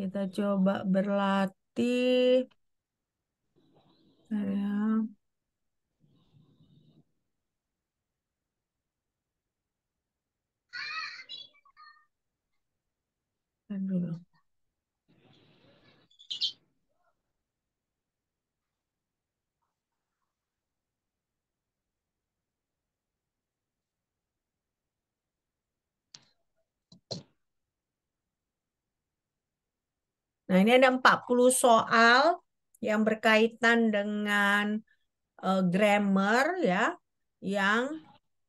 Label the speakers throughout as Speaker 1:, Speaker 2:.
Speaker 1: Kita coba berlatih. Saya dulu. Nah, ini ada 40 soal yang berkaitan dengan grammar ya, yang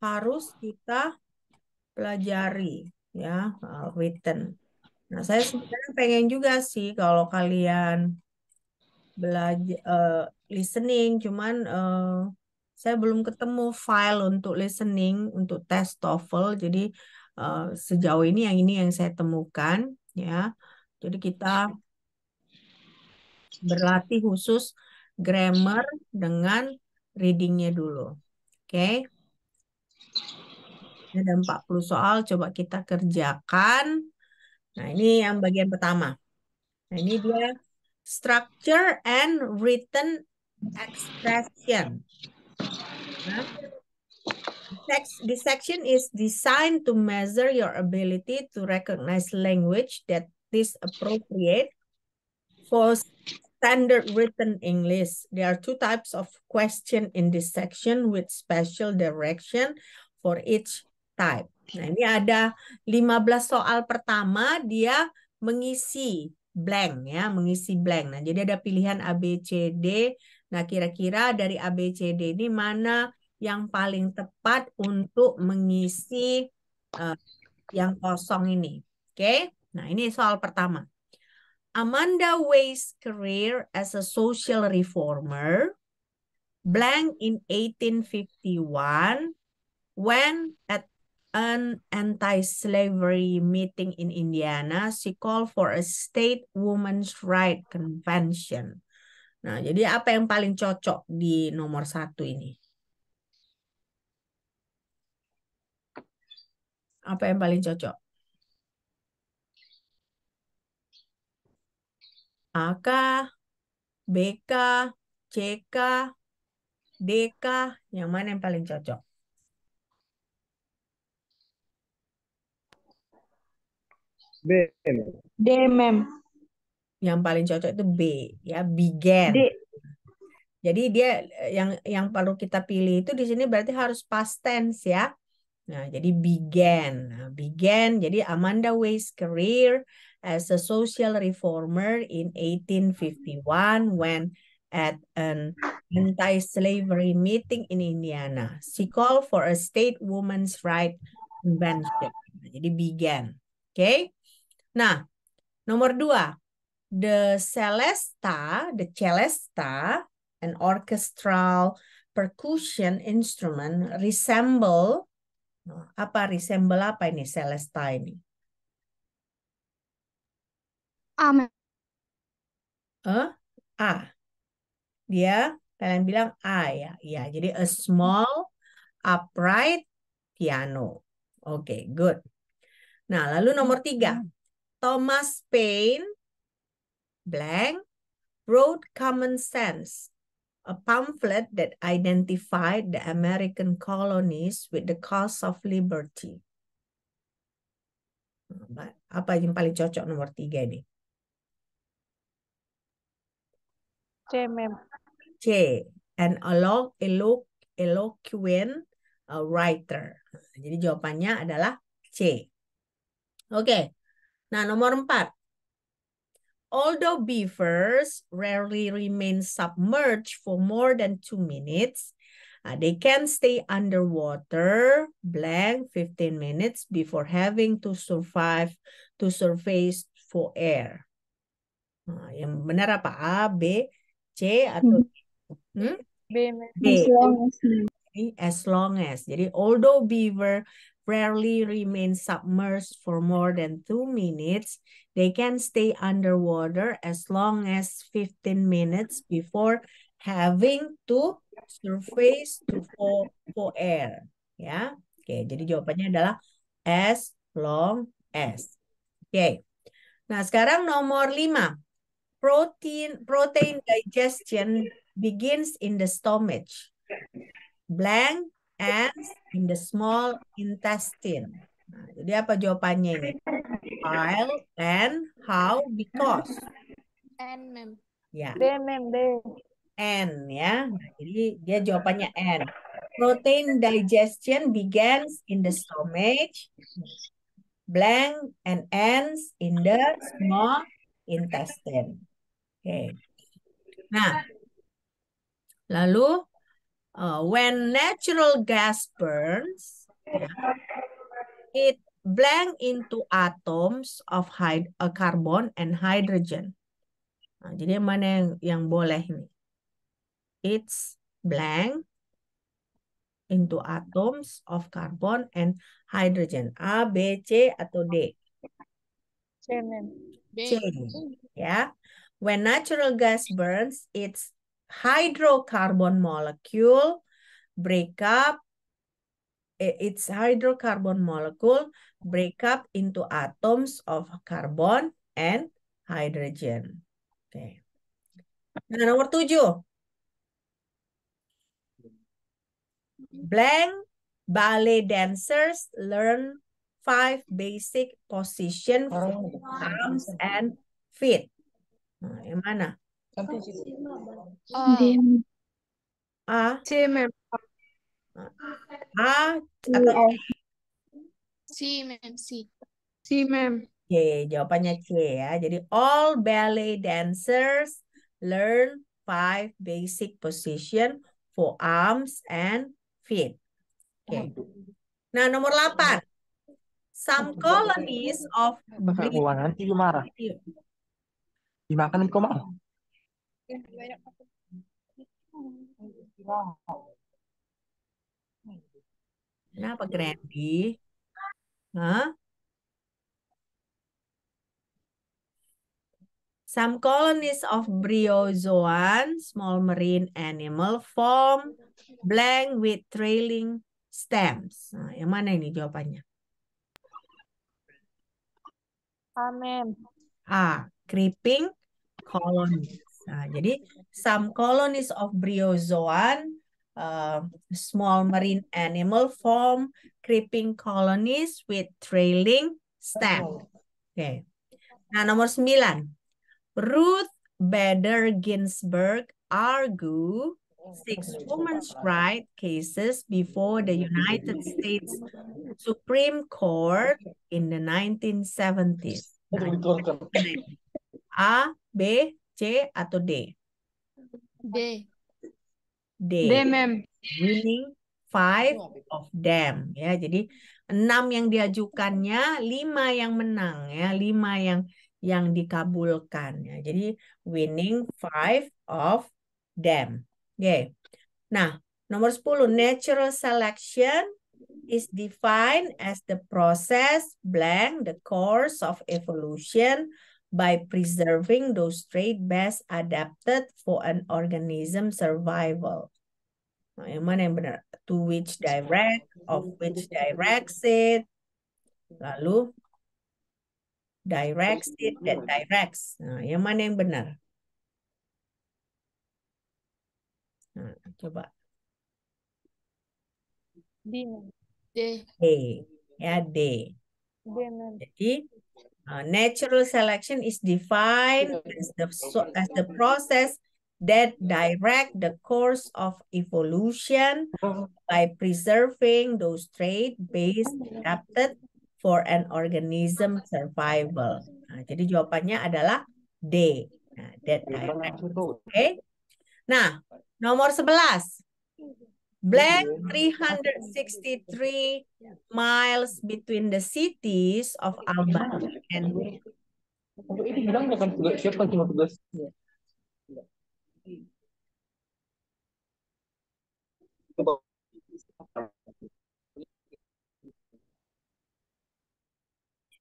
Speaker 1: harus kita pelajari ya, written. Nah, saya sebenarnya pengen juga sih kalau kalian belajar listening, cuman saya belum ketemu file untuk listening untuk tes TOEFL. Jadi sejauh ini yang saya temukan ya. Jadi kita berlatih khusus grammar dengan readingnya dulu. Oke, ada 40 soal, coba kita kerjakan. Nah, ini yang bagian pertama. Nah, ini dia structure and written expression. Nah, this section is designed to measure your ability to recognize language that is appropriate for standard written English. There are two types of question in this section with special direction for each type. Nah, ini ada 15 soal pertama, dia mengisi blank ya, mengisi blank. Nah, jadi ada pilihan A, B, C, D. Nah, kira-kira dari A, B, C, D ini mana yang paling tepat untuk mengisi yang kosong ini. Oke? Nah, ini soal pertama. Amanda Weiss' career as a social reformer blank in 1851 when at an anti-slavery meeting in Indiana, she called for a state women's right convention. Nah, jadi apa yang paling cocok di nomor 1 ini? Apa yang paling cocok? A kah? B kah? C kah? D kah? Yang mana yang paling cocok?
Speaker 2: B.
Speaker 3: D, mem.
Speaker 1: Yang paling cocok itu B, ya, began.
Speaker 3: D.
Speaker 1: Jadi dia yang perlu kita pilih itu di sini berarti harus past tense ya. Nah, jadi began. Nah, began. Jadi Amanda Weiss' career as a social reformer in 1851 when at an anti-slavery meeting in Indiana. She called for a state women's right convention. Nah, jadi began. Oke. Okay? Nah, nomor 2. The celesta, an orchestral percussion instrument, resemble apa ini celesta ini?
Speaker 3: A, mem.
Speaker 1: A. Dia kalian bilang A ya. Ya, jadi a small upright piano. Oke, good. Nah, lalu nomor 3. Thomas Paine blank wrote Common Sense, a pamphlet that identified the American colonies with the cause of liberty. Apa yang paling cocok nomor 3 ini?
Speaker 3: C, mem.
Speaker 1: C. An eloquent writer. Jadi jawabannya adalah C. Oke. Nah, nomor 4. Although beavers rarely remain submerged for more than 2 minutes, they can stay underwater blank 15 minutes before having to surface for air. Nah, yang benar apa? A, B, C, atau D?
Speaker 3: B, mem.
Speaker 1: B. As long as. Jadi, although beaver rarely remain submerged for more than 2 minutes, they can stay underwater as long as 15 minutes before having to surface for air. Ya, oke. Jadi jawabannya adalah as long as. Oke. Nah, sekarang nomor 5. Protein digestion begins in the stomach. Blank ends in the small intestine. Nah, jadi apa jawabannya ini? While, and, how, because.
Speaker 3: N, mem.
Speaker 1: Ya,
Speaker 3: D, mem. D.
Speaker 1: N ya. Nah, jadi dia jawabannya N. Protein digestion begins in the stomach. Blank and ends in the small intestine. Oke. Nah, lalu when natural gas burns, ya, it blank into atoms of carbon and hydrogen. Nah, jadi mana yang boleh ini? It's blank into atoms of carbon and hydrogen. A, B, C, atau D?
Speaker 3: C, mem.
Speaker 1: C. Ya. When natural gas burns, its hydrocarbon molecule break up into atoms of carbon and hydrogen. Oke. Nah, nomor 7. Blank ballet dancers learn 5 basic position for arms and feet. Nah, yang mana?
Speaker 3: D.
Speaker 1: A,
Speaker 3: C, mem.
Speaker 1: A atau C?
Speaker 3: C, mem. C. C, mem.
Speaker 1: C, jawabannya C ya. Jadi all ballet dancers learn 5 basic position for arms and feet. Oke. Nah, nomor 8. Some colonies of
Speaker 2: nanti marah. Dimakan kok mau.
Speaker 1: Kenapa Grandi? Hah? Some colonies of bryozoan, small marine animal, form blank with trailing stems. Nah, yang mana ini jawabannya?
Speaker 3: A, mem.
Speaker 1: A, creeping colonies. Nah, jadi some colonies of bryozoan, small marine animal, form creeping colonies with trailing stems. Oke. Nah, nomor 9. Ruth Bader Ginsburg argued 6 women's rights cases before the United States Supreme Court in the 1970s. Nah, A, B, C, atau D?
Speaker 3: D.
Speaker 1: D.
Speaker 3: D, mem.
Speaker 1: Winning 5 of them. Ya, jadi 6 yang diajukannya, 5 yang menang ya, 5 yang dikabulkan ya. Jadi winning 5 of them. Oke. Nah, nomor 10, natural selection is defined as the process blank the course of evolution by preserving those traits best adapted for an organism survival. Nah, yang mana yang benar? To which direct, of which directs it, lalu directs it, that directs. Nah, yang mana yang benar? Nah, coba.
Speaker 3: D, mem. D.
Speaker 1: D. Ya, D.
Speaker 3: D, mem.
Speaker 1: Jadi, natural selection is defined as the process that direct the course of evolution by preserving those traits based adapted for an organism survival. Nah, jadi jawabannya adalah D. Nah, that direct. Oke. Nah, nomor 11. Blank 363 miles between the cities of Albany and
Speaker 2: Ini bilang bukan tugas, siapa cuma tugas.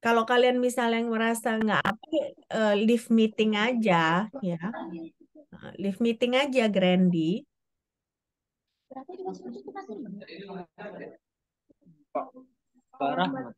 Speaker 1: kalau kalian misalnya merasa nggak apa, leave meeting aja ya. Leave meeting aja, Grandi.
Speaker 2: Parah.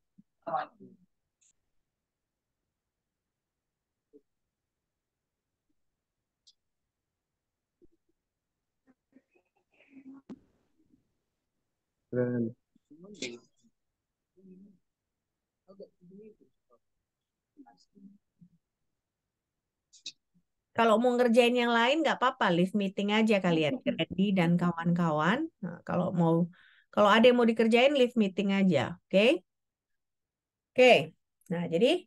Speaker 1: Kalau mau ngerjain yang lain nggak apa-apa, live meeting aja kalian, Randy dan kawan-kawan. Nah, kalau ada yang mau dikerjain, live meeting aja, oke? Oke. Nah, jadi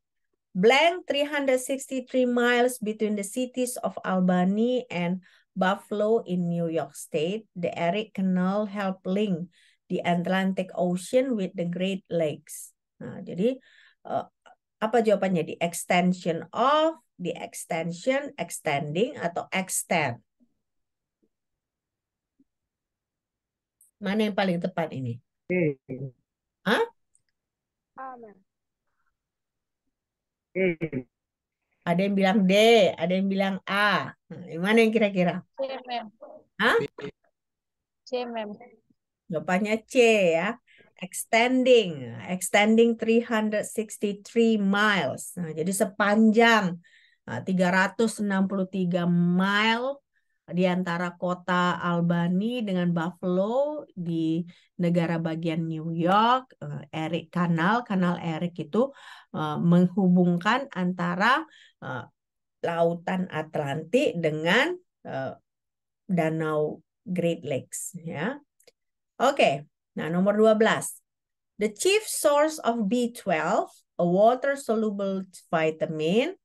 Speaker 1: blank 363 miles between the cities of Albany and Buffalo in New York State. The Erie Canal help link the Atlantic Ocean with the Great Lakes. Nah, jadi eh, apa jawabannya? The extension of, the extension, extending, atau extend? Mana yang paling tepat ini? Hah?
Speaker 3: Amen.
Speaker 1: Ada yang bilang D, ada yang bilang A. Nah, yang mana yang kira-kira?
Speaker 3: C, ma'am.
Speaker 1: Hah?
Speaker 3: C, ma'am.
Speaker 1: Jawabannya C ya. Extending. Extending 363 miles. Nah, jadi sepanjang 363 mile di antara kota Albany dengan Buffalo di negara bagian New York. Erie Canal, Kanal Erie itu menghubungkan antara Lautan Atlantik dengan Danau Great Lakes ya. Oke. Nah, nomor 12. The chief source of B12, a water-soluble vitamin,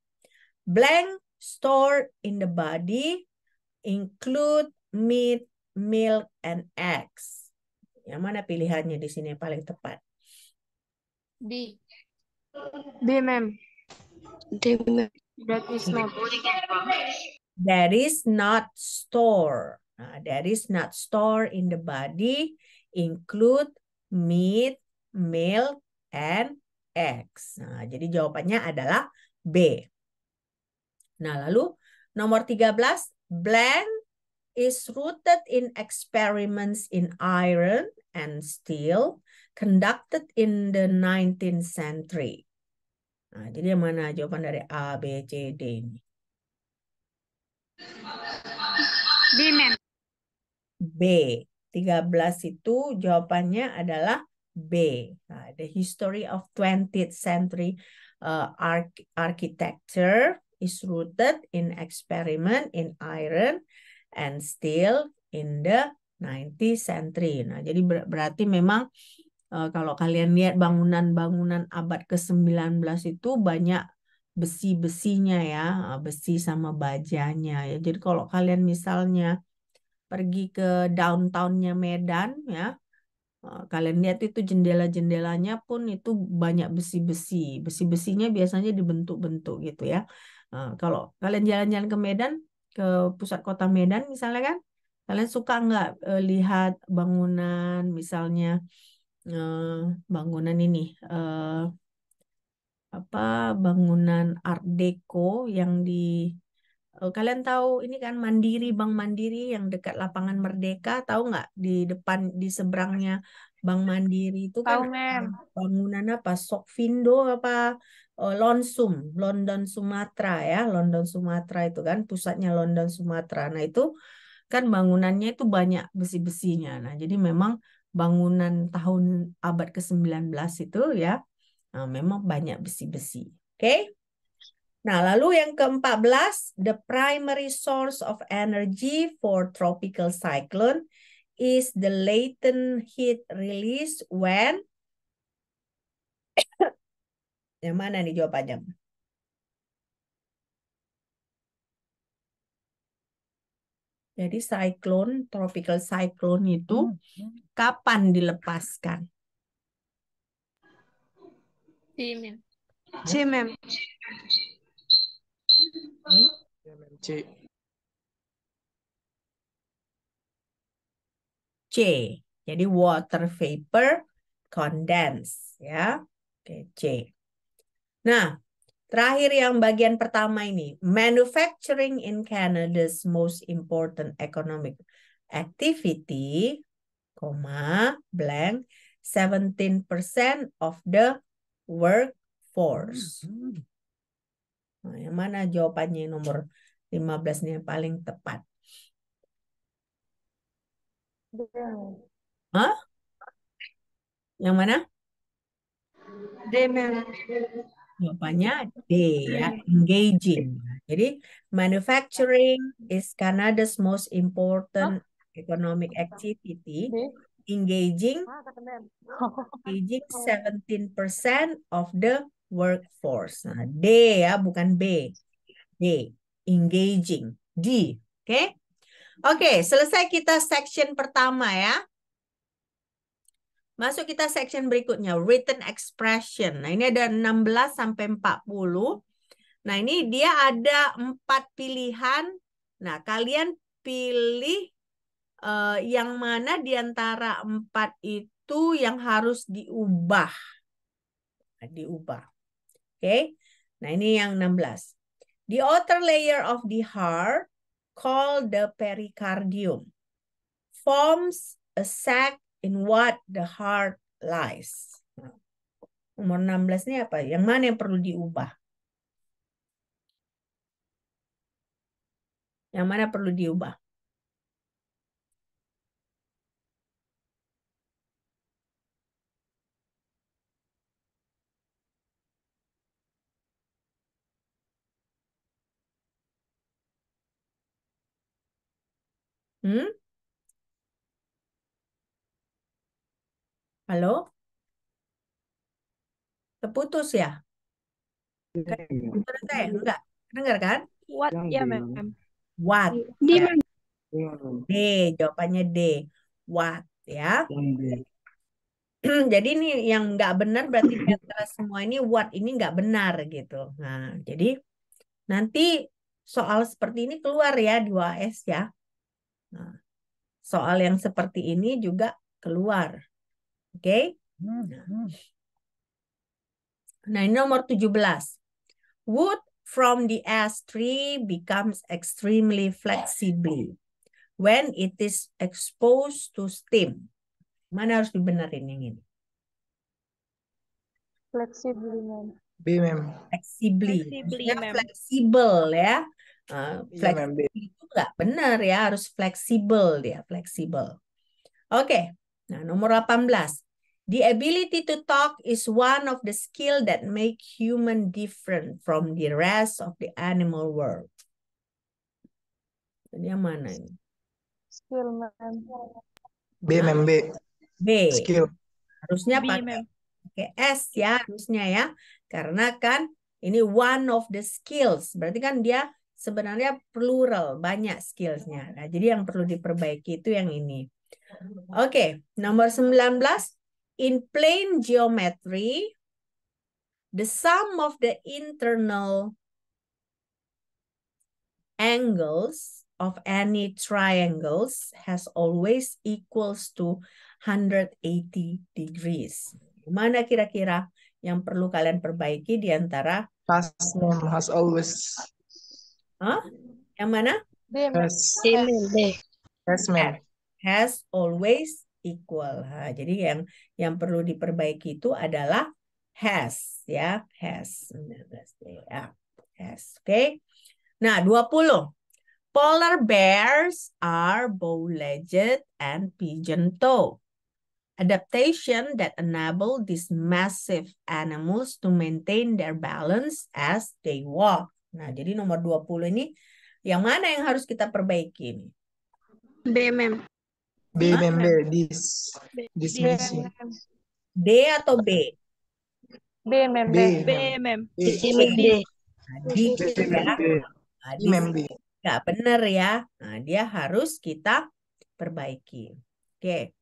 Speaker 1: blank stored in the body, include meat, milk, and eggs. Yang mana pilihannya di sini yang paling tepat?
Speaker 3: B. B, ma'am.
Speaker 2: D, ma'am.
Speaker 3: That is not.
Speaker 1: That is not store. That is not store in the body include meat, milk, and eggs. Nah, jadi jawabannya adalah B. Nah, lalu nomor 13, blank is rooted in experiments in iron and steel conducted in the 19th century. Nah, jadi yang mana jawaban dari A, B, C, D ini?
Speaker 3: B, ma'am.
Speaker 1: B. 13 itu jawabannya adalah B. Nah, the history of 20th century architecture is rooted in experiment in iron and steel in the 19th century. Nah, jadi berarti memang kalau kalian lihat bangunan-bangunan abad ke-19 itu banyak besi-besinya ya, besi sama bajanya ya. Jadi kalau kalian misalnya pergi ke downtownnya Medan ya, kalian lihat itu jendela-jendelanya pun itu banyak besi-besi. Besi-besinya biasanya dibentuk-bentuk gitu ya. Kalau kalian jalan-jalan ke Medan, ke pusat kota Medan misalnya kan, kalian suka nggak lihat bangunan misalnya bangunan ini bangunan Art Deco yang di kalian tahu ini kan Mandiri, Bank Mandiri yang dekat lapangan Merdeka, tahu nggak di depan di seberangnya Bank Mandiri itu kan
Speaker 3: Tahu, ma'am.
Speaker 1: bangunan apa? Sokvindo apa Lonsum, London Sumatera ya, London Sumatera itu kan pusatnya London Sumatera. Nah itu kan bangunannya itu banyak besi-besinya. Nah jadi memang bangunan tahun abad ke-19 itu ya memang banyak besi-besi. Oke? Nah, lalu yang ke-14, the primary source of energy for tropical cyclone is the latent heat release when? Yang mana nih jawabannya? Jadi tropical cyclone itu kapan dilepaskan?
Speaker 3: C, ma'am.
Speaker 2: C, ma'am. C.
Speaker 1: C. Jadi water vapor condense ya. Oke, C. Nah, terakhir yang bagian pertama ini, manufacturing in Canada's most important economic activity, blank, 17% of the workforce. Nah, yang mana jawabannya nomor 15 nih yang paling tepat?
Speaker 3: D.
Speaker 1: Hah? Yang mana?
Speaker 3: D, ma'am.
Speaker 1: Jawabannya D ya, engaging. Jadi manufacturing is Canada's most important economic activity.
Speaker 3: D.
Speaker 1: Engaging
Speaker 3: Kata ma'am.
Speaker 1: 17% of the workforce. Nah, D ya, bukan B. D, engaging. D, oke? Oke, selesai kita section pertama ya. Masuk kita section berikutnya, written expression. Nah, ini ada 16 sampai 40. Nah, ini dia ada 4 pilihan. Nah, kalian pilih yang mana di antara 4 itu yang harus diubah. Nah, diubah. Oke. Nah, ini yang 16. The outer layer of the heart, called the pericardium, forms a sac in what the heart lies. Nah, nomor 16 ini apa? Yang mana yang perlu diubah? Yang mana perlu diubah? Hmm? Halo? Terputus ya? Suara saya? Enggak. Dengar kan?
Speaker 3: What?
Speaker 2: Yang
Speaker 3: Ya,
Speaker 2: D.
Speaker 3: ma'am.
Speaker 1: What?
Speaker 3: D,
Speaker 1: Ya.
Speaker 3: ma'am.
Speaker 1: D. Jawabannya D. What? Ya.
Speaker 2: Yang D.
Speaker 1: Jadi ini yang nggak benar berarti di antara semua ini what ini nggak benar gitu. Nah, jadi nanti soal seperti ini keluar ya di UAS ya. Nah, soal yang seperti ini juga keluar. Oke? Nah, ini nomor 17. Wood from the ash tree becomes extremely flexible when it is exposed to steam. Mana harus dibenerin yang ini?
Speaker 3: Flexible, ma'am.
Speaker 2: B, ma'am.
Speaker 1: Flexibly.
Speaker 3: Flexibly,
Speaker 1: Maksudnya
Speaker 3: ma'am.
Speaker 1: fleksibel ya.
Speaker 2: Iya, ma'am. B.
Speaker 1: Fleksibel itu nggak benar ya, harus fleksibel dia, fleksibel. Oke. Nah, nomor 18. The ability to talk is one of the skill that make human different from the rest of the animal world. Jadi yang mana ini?
Speaker 3: Skill, ma'am.
Speaker 2: B, ma'am. B.
Speaker 1: B.
Speaker 2: Skill.
Speaker 1: Harusnya
Speaker 3: B,
Speaker 1: pakai
Speaker 3: ma'am.
Speaker 1: S ya, harusnya ya. Karena kan ini one of the skills. Berarti kan dia sebenarnya plural, banyak skillsnya. Nah, jadi yang perlu diperbaiki itu yang ini. Oke, nomor 19. In plane geometry, the sum of the internal angles of any triangles has always equals to 180 degrees. Mana kira-kira yang perlu kalian perbaiki di antara
Speaker 2: Has, ma'am. Has always.
Speaker 1: yang mana?
Speaker 3: D, ma'am.
Speaker 2: Has.
Speaker 3: D, ma'am. D.
Speaker 2: Has, ma'am.
Speaker 1: Has always equal. Nah, jadi yang perlu diperbaiki itu adalah has ya, has. Ya, has. Oke. Nah, 20. Polar bears are bow-legged and pigeon-toed. Adaptation that enable these massive animals to maintain their balance as they walk. Nah, jadi nomor 20 ini yang mana yang harus kita perbaiki ini?
Speaker 3: B, ma'am.
Speaker 2: B, ma'am. B. This missing.
Speaker 1: D atau B?
Speaker 3: B, ma'am.
Speaker 2: B,
Speaker 3: B,
Speaker 2: ma'am.
Speaker 3: ma'am.
Speaker 2: B.
Speaker 1: D. Nah, D
Speaker 2: B,
Speaker 1: ya.
Speaker 2: ma'am. B.
Speaker 1: Nah,
Speaker 2: B, ma'am. B.
Speaker 1: nggak benar ya. Nah, dia harus kita perbaiki. Oke.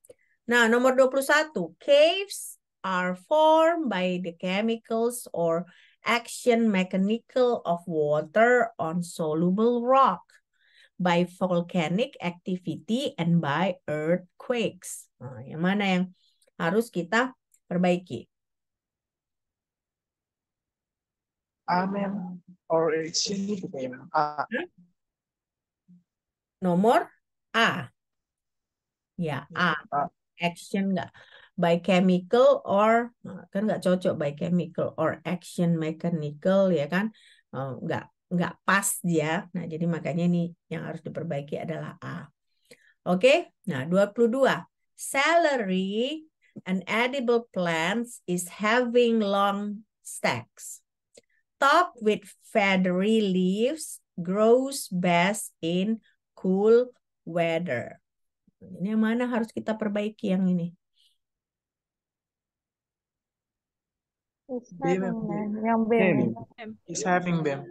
Speaker 1: Nah, nomor 21. Caves are formed by the chemicals or action mechanical of water on soluble rock, by volcanic activity, and by earthquakes. Nah, yang mana yang harus kita perbaiki?
Speaker 2: A, ma'am. Or action itu kayaknya. A.
Speaker 1: Nomor A. Ya, A.
Speaker 2: A.
Speaker 1: Action nggak? By chemical or, kan nggak cocok by chemical or action mechanical ya kan? Nggak pas dia. Nah, jadi makanya ini yang harus diperbaiki adalah A. Oke, nah 22. Celery An edible plant is having long stalks. Top with feathery leaves grows best in cool weather. Ini yang mana harus kita perbaiki yang ini?
Speaker 3: Is
Speaker 2: B,
Speaker 3: having,
Speaker 2: ma'am.
Speaker 3: ma'am. Yang B,
Speaker 2: B,
Speaker 3: ma'am.
Speaker 2: ma'am. Is having, ma'am.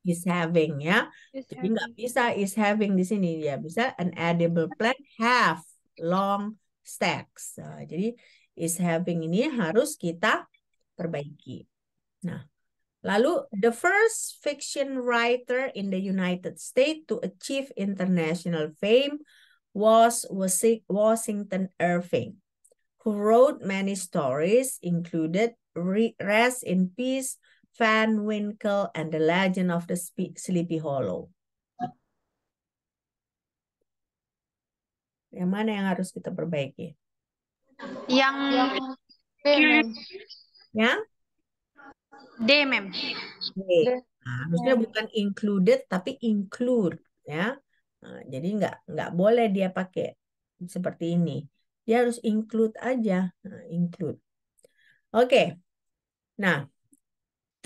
Speaker 1: Is having ya. Jadi nggak bisa is having di sini ya. Bisa an edible plant have long stalks. Nah, jadi is having ini harus kita perbaiki. Nah, lalu the first fiction writer in the United States to achieve international fame was Washington Irving, who wrote many stories, included Rest in Peace, Van Winkle, and The Legend of the Sleepy Hollow. Yang mana yang harus kita perbaiki?
Speaker 3: Yang B, ma'am.
Speaker 1: Yang
Speaker 3: D, ma'am.
Speaker 1: D. Nah, harusnya bukan included tapi include ya. Nah, jadi nggak boleh dia pakai seperti ini. Dia harus include aja. Nah, include. Oke. Nah,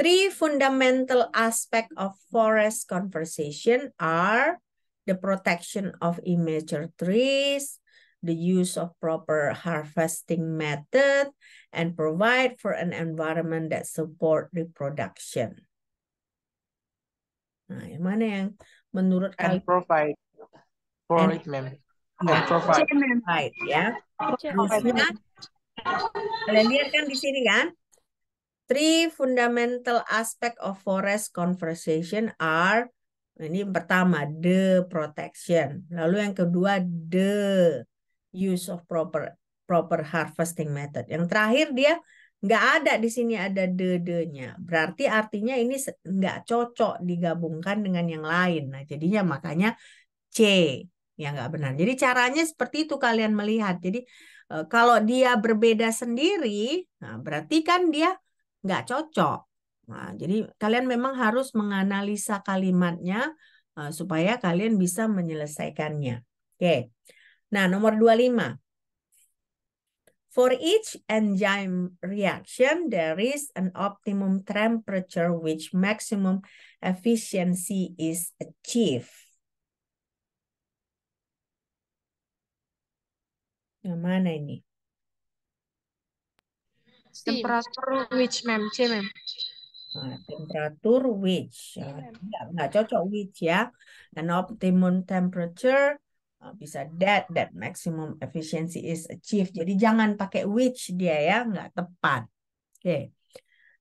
Speaker 1: 3 fundamental aspects of forest conservation are the protection of immature trees, the use of proper harvesting method, and provide for an environment that support reproduction. Nah, yang mana yang menurut
Speaker 2: And
Speaker 1: kalian?
Speaker 2: provide for it, ma'am. And provide.
Speaker 1: Right, ya. Harusnya kalian lihat kan di sini kan? 3 fundamental aspect of forest conservation are, ini yang pertama, the protection. Lalu yang kedua, the use of proper harvesting method. Yang terakhir dia nggak ada di sini ada the-nya. Berarti artinya ini nggak cocok digabungkan dengan yang lain. Nah, jadinya makanya C yang nggak benar. Jadi caranya seperti itu kalian melihat. Jadi kalau dia berbeda sendiri, nah berarti kan dia nggak cocok. Nah, jadi kalian memang harus menganalisa kalimatnya supaya kalian bisa menyelesaikannya. Oke. Nah, nomor 25. For each enzyme reaction, there is an optimum temperature which maximum efficiency is achieved. Yang mana ini?
Speaker 3: Temperatur which, ma'am? C, ma'am.
Speaker 1: Nah, temperatur which. Nggak cocok which ya. An optimum temperature bisa that maximum efficiency is achieved. Jadi jangan pakai which dia ya, nggak tepat. Oke.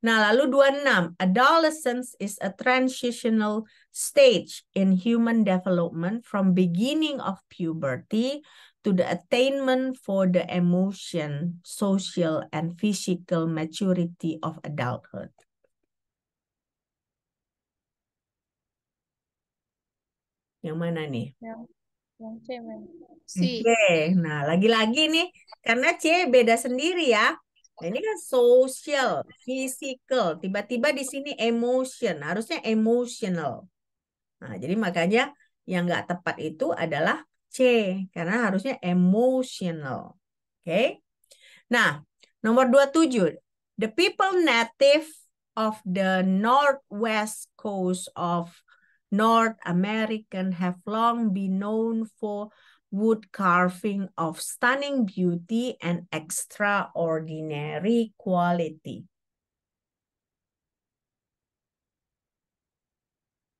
Speaker 1: Nah, lalu 26. Adolescence is a transitional stage in human development from beginning of puberty to the attainment for the emotion, social, and physical maturity of adulthood. Yang mana nih?
Speaker 3: Yang C, ma'am.
Speaker 1: Oke, nah lagi-lagi nih, karena C beda sendiri ya. Nah, ini kan social, physical, tiba-tiba di sini emotion, harusnya emotional. Nah, jadi makanya yang nggak tepat itu adalah C, karena harusnya emotional. Oke. Nah, nomor 27. The people native of the northwest coast of North American have long been known for wood carving of stunning beauty and extraordinary quality.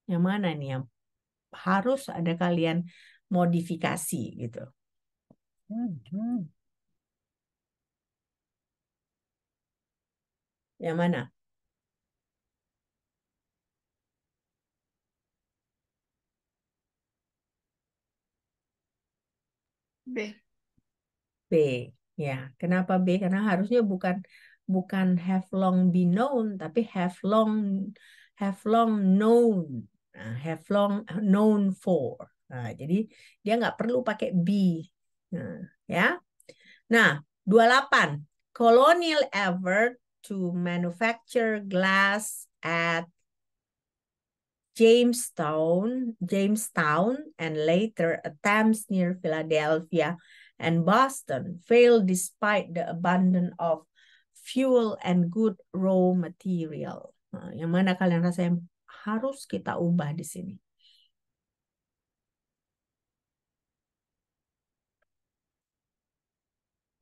Speaker 1: Yang mana nih yang harus ada kalian modifikasi gitu? Yang mana?
Speaker 3: B.
Speaker 1: B. Ya, kenapa B? Karena harusnya bukan have long been known, tapi have long known. Nah, have long known for. Nah, jadi dia nggak perlu pakai B. Nah, ya. Nah, 28. Colonial effort to manufacture glass at Jamestown, and later attempts near Philadelphia and Boston failed despite the abundance of fuel and good raw material. Nah, yang mana kalian rasa yang harus kita ubah di sini?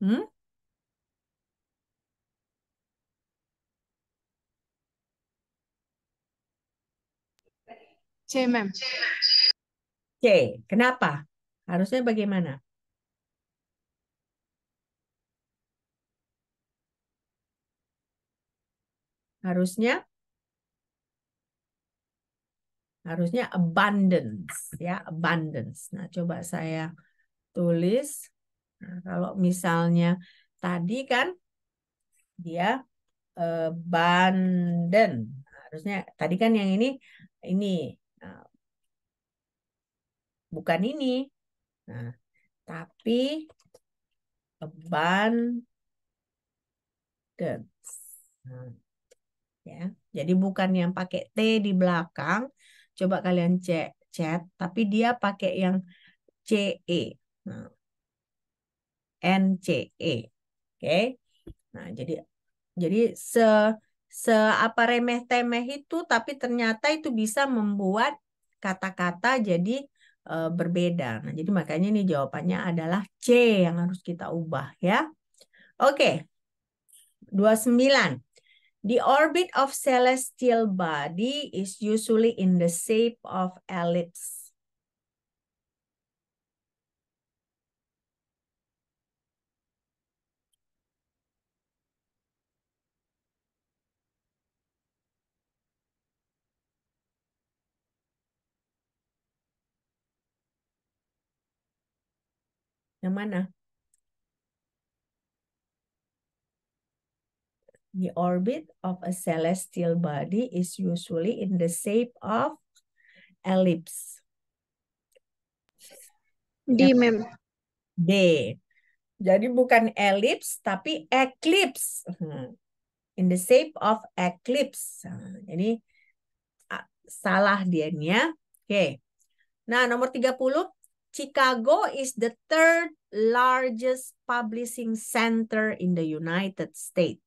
Speaker 1: Hmm?
Speaker 3: C, ma'am.
Speaker 1: C. Kenapa? Harusnya bagaimana? Harusnya abundance, ya, abundance. Nah, coba saya tulis. Nah, kalau misalnya tadi kan dia abundant. Harusnya tadi kan yang ini. Nah, bukan ini. Nah, tapi abundance. Nah, ya. Jadi bukan yang pakai T di belakang. Coba kalian chat, tapi dia pakai yang CE. Nah, NCE. Oke. Nah, jadi se apa remeh-temeh itu tapi ternyata itu bisa membuat kata-kata jadi berbeda. Nah, jadi makanya ini jawabannya adalah C yang harus kita ubah ya. Oke. 29. The orbit of celestial body is usually in the shape of ellipse. Yang mana? The orbit of a celestial body is usually in the shape of ellipse.
Speaker 3: D, ma'am.
Speaker 1: D. Jadi bukan ellipse tapi eclipse. In the shape of eclipse. Jadi salah dianya. Oke. Nah, nomor 30. Chicago is the third largest publishing center in the United States,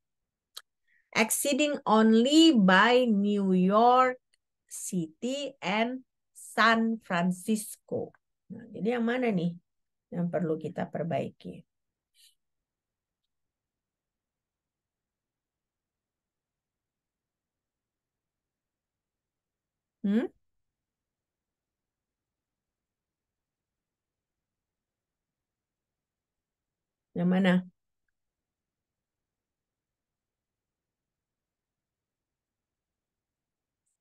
Speaker 1: exceeding only by New York City and San Francisco. Nah, jadi yang mana nih yang perlu kita perbaiki? Hmm? Yang mana?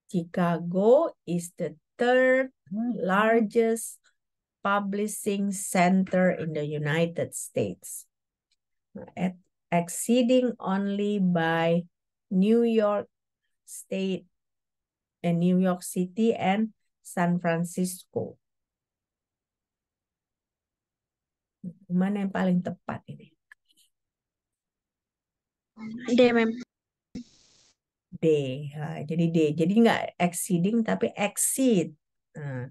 Speaker 1: Chicago is the third largest publishing center in the United States, exceeding only by New York State and New York City and San Francisco. Mana yang paling tepat ini?
Speaker 3: D, ma'am.
Speaker 1: D. Nah, jadi D. Jadi nggak exceeding tapi exceed. Nah,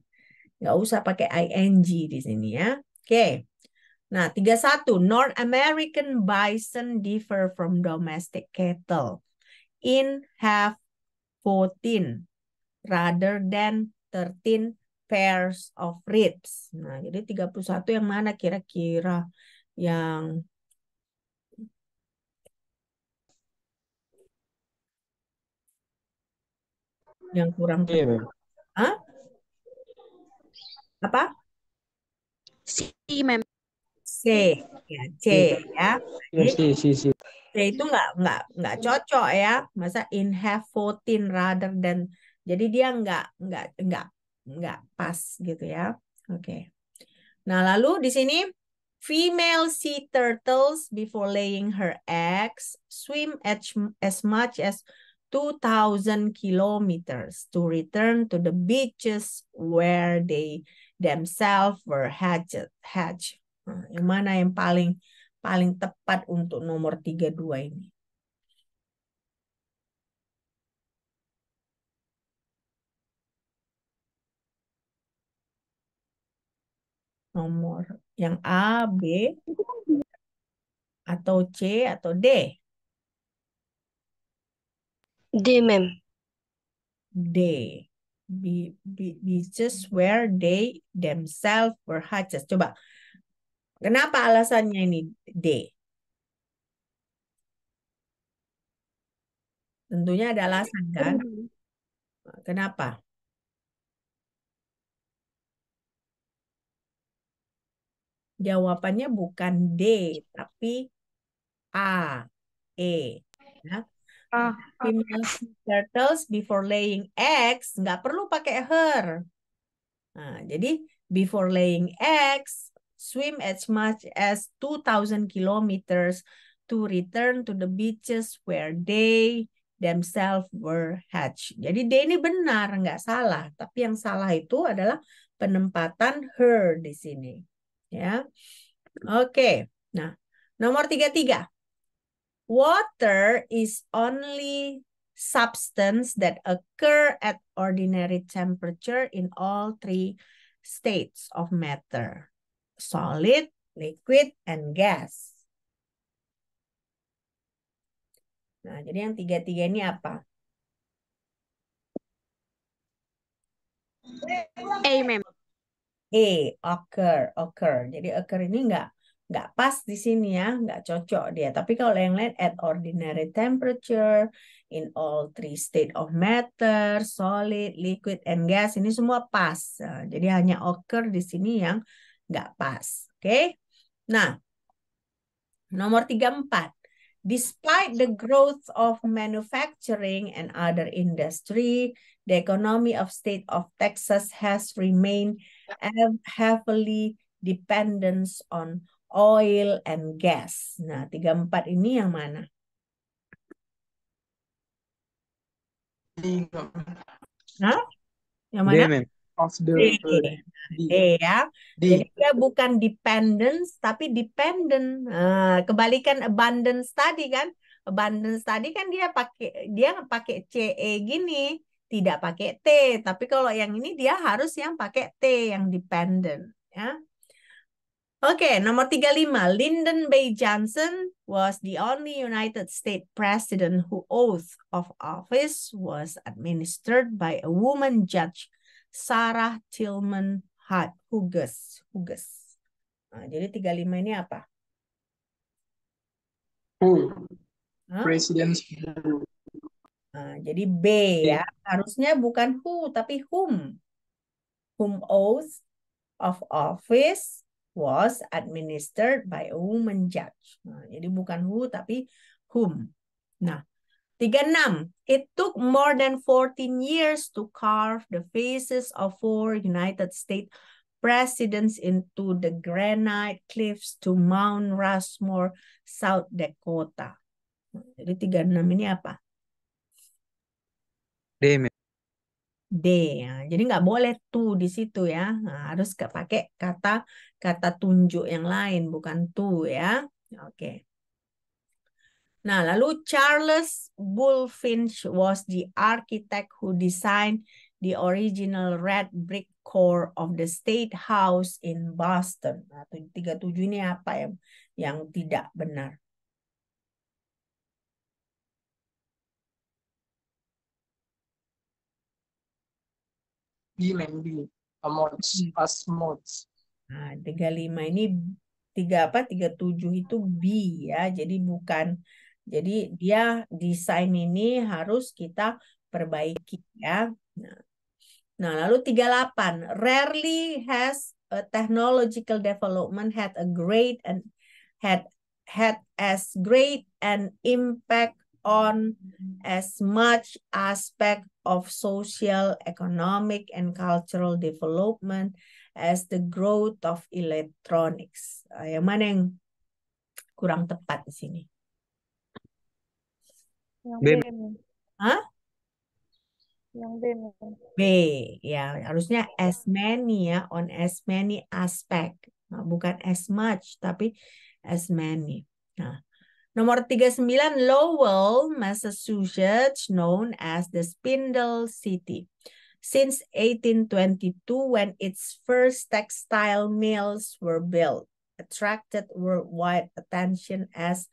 Speaker 1: nggak usah pakai ing di sini ya. Oke. Nah, 31. North American bison differ from domestic cattle in have 14 rather than 13 pairs of ribs. Nah, jadi 31 yang mana kira-kira yang kurang
Speaker 2: Iya,
Speaker 1: tepat?
Speaker 2: ma'am.
Speaker 1: Hah? Apa?
Speaker 3: C, ma'am.
Speaker 1: C. Ya, C ya.
Speaker 2: Iya,
Speaker 1: Jadi
Speaker 2: si.
Speaker 1: C itu nggak cocok ya. Masa in have 14 rather than, jadi dia nggak pas gitu ya. Oke. Nah, lalu di sini female sea turtles before laying her eggs swim as much as 2,000 kilometers to return to the beaches where they themselves were hatched. Nah, yang mana yang paling tepat untuk nomor 32 ini? Nomor yang A, B, atau C, atau D?
Speaker 3: D, ma'am.
Speaker 1: D. Beaches where they themselves were hatched. Coba, kenapa alasannya ini D? Tentunya ada alasan kan? Kenapa? Jawabannya bukan D, tapi A, E. Ya. Female sea turtles before laying eggs nggak perlu pakai her. Nah, jadi before laying eggs, swim as much as 2,000 kilometers to return to the beaches where they themselves were hatched. Jadi D ini benar, nggak salah. Tapi yang salah itu adalah penempatan her di sini. Ya, oke. Nah, nomor 33. Water is only substance that occur at ordinary temperature in all three states of matter: solid, liquid, and gas. Nah, jadi yang tiga-tiga ini apa?
Speaker 3: A, ma'am.
Speaker 1: Occur. Jadi occur ini nggak pas di sini ya, nggak cocok dia. Tapi kalau yang lain at ordinary temperature, in all three state of matter, solid, liquid, and gas, ini semua pas. Nah, jadi hanya occur di sini yang nggak pas. Oke? Nah, nomor 34. Despite the growth of manufacturing and other industry, the economy of state of Texas has remained heavily dependent on oil and gas. Nah, 34 ini yang mana?
Speaker 2: D,
Speaker 1: Hah? Yang
Speaker 4: D,
Speaker 1: mana?
Speaker 4: ma'am.
Speaker 2: of the
Speaker 1: D ya.
Speaker 2: D.
Speaker 1: Jadi dia bukan dependence tapi dependent. Nah, kebalikan abundance tadi kan. Abundance tadi kan dia pakai CE gini, tidak pakai T. Tapi kalau yang ini dia harus yang pakai T yang dependent ya. Oke, nomor 35. Lyndon B. Johnson was the only United States president whose oath of office was administered by a woman judge, Sarah Tillman Huggins. Nah, jadi 35 ini apa?
Speaker 2: Who?
Speaker 1: Hah?
Speaker 2: President's
Speaker 1: Nah, jadi B ya. Harusnya bukan who, tapi whom. Whom oath of office was administered by a woman judge. Nah, jadi bukan who, tapi whom. Nah, 36. It took more than 14 years to carve the faces of 4 United States presidents into the granite cliffs to Mount Rushmore, South Dakota. Jadi 36 ini apa?
Speaker 4: D, ma'am.
Speaker 1: D. Ya. Jadi nggak boleh to di situ ya. Nah, harus pakai kata tunjuk yang lain, bukan to ya. Oke. Nah, lalu Charles Bulfinch was the architect who designed the original red brick core of the State House in Boston. Nah, 37 ini apa yang tidak benar?
Speaker 2: D, ma'am, D. Mods.
Speaker 1: Nah, 35 ini 37 itu B ya. Jadi bukan. Jadi dia desain ini harus kita perbaiki ya. Nah, lalu 38. Rarely has a technological development had as great an impact on as much aspect of social, economic, and cultural development as the growth of electronics. Yang mana yang kurang tepat di sini?
Speaker 5: Yang
Speaker 4: B.
Speaker 5: B, ma'am.
Speaker 1: Hah?
Speaker 5: Yang B, ma'am.
Speaker 1: B, ya harusnya as many ya, on as many aspect. Nah, bukan as much, tapi as many. Nah, nomor 39, Lowell, Massachusetts, known as the Spindle City. since 1822 when its first textile mills were built, attracted worldwide attention as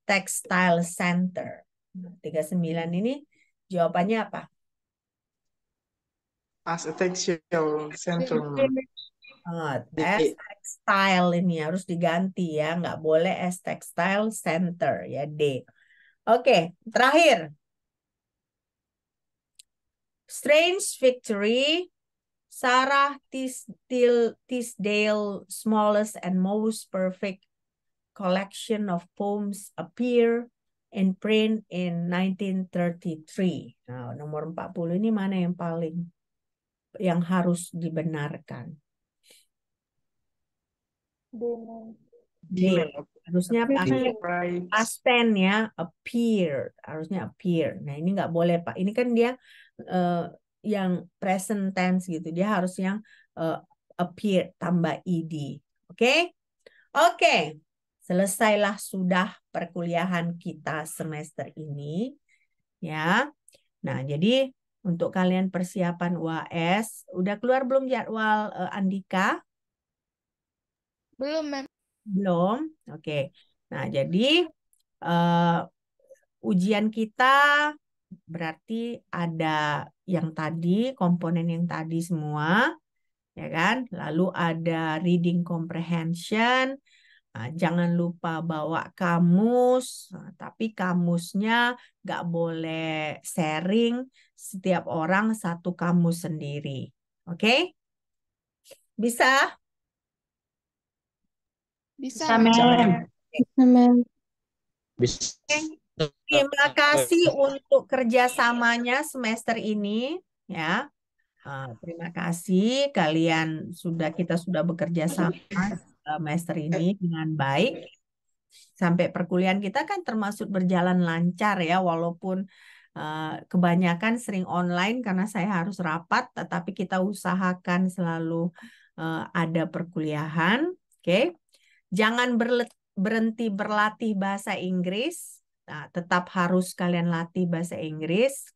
Speaker 1: textile center. 39 ini jawabannya apa?
Speaker 2: As a textile center.
Speaker 1: As textile ini harus diganti ya, nggak boleh as textile center ya, D. Oke, terakhir. Strange Victory, Sarah Tisdale's smallest and most perfect collection of poems appear in print in 1933. Nah, nomor 40 ini mana yang harus dibenarkan?
Speaker 5: D, ma'am.
Speaker 1: D. Harusnya pakai past tense ya, appear. Harusnya appear. Nah, ini nggak boleh, Pak. Ini kan dia yang present tense gitu. Dia harus yang appear tambah ed. Oke? Oke. Selesailah sudah perkuliahan kita semester ini. Ya. Nah, jadi untuk kalian persiapan UAS, udah keluar belum jadwal Andika?
Speaker 3: Belum, Ma'am.
Speaker 1: Belum. Oke. Nah, jadi ujian kita berarti ada yang tadi, komponen yang tadi semua, ya kan? Lalu ada reading comprehension. Nah, jangan lupa bawa kamus, tapi kamusnya nggak boleh sharing, setiap orang satu kamus sendiri. Oke? Bisa?
Speaker 3: Bisa,
Speaker 5: Ma'am.
Speaker 4: Bisa.
Speaker 1: Terima kasih untuk kerjasamanya semester ini, ya. Terima kasih kita sudah bekerja sama semester ini dengan baik. Sampai perkuliahan kita kan termasuk berjalan lancar ya, walaupun kebanyakan sering online karena saya harus rapat, tetapi kita usahakan selalu ada perkuliahan. Oke. Jangan berhenti berlatih bahasa Inggris. Nah, tetap harus kalian latih bahasa Inggris.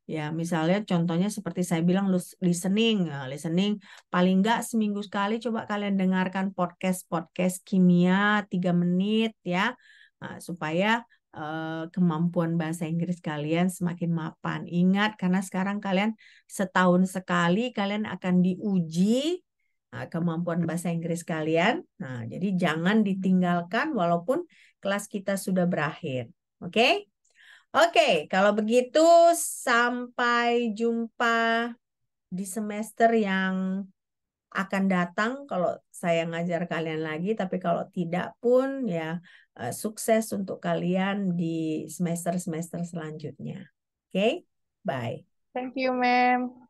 Speaker 1: Ya, misalnya contohnya seperti saya bilang listening. Listening paling nggak seminggu sekali coba kalian dengarkan podcast kimia 3 menit ya. Supaya kemampuan bahasa Inggris kalian semakin mapan. Ingat, karena sekarang kalian setahun sekali kalian akan diuji kemampuan bahasa Inggris kalian. Nah, jadi jangan ditinggalkan walaupun kelas kita sudah berakhir. Oke? Oke, kalau begitu sampai jumpa di semester yang akan datang kalau saya ngajar kalian lagi, tapi kalau tidak pun ya sukses untuk kalian di semester-semester selanjutnya. Oke? Bye.
Speaker 5: Thank you, ma'am.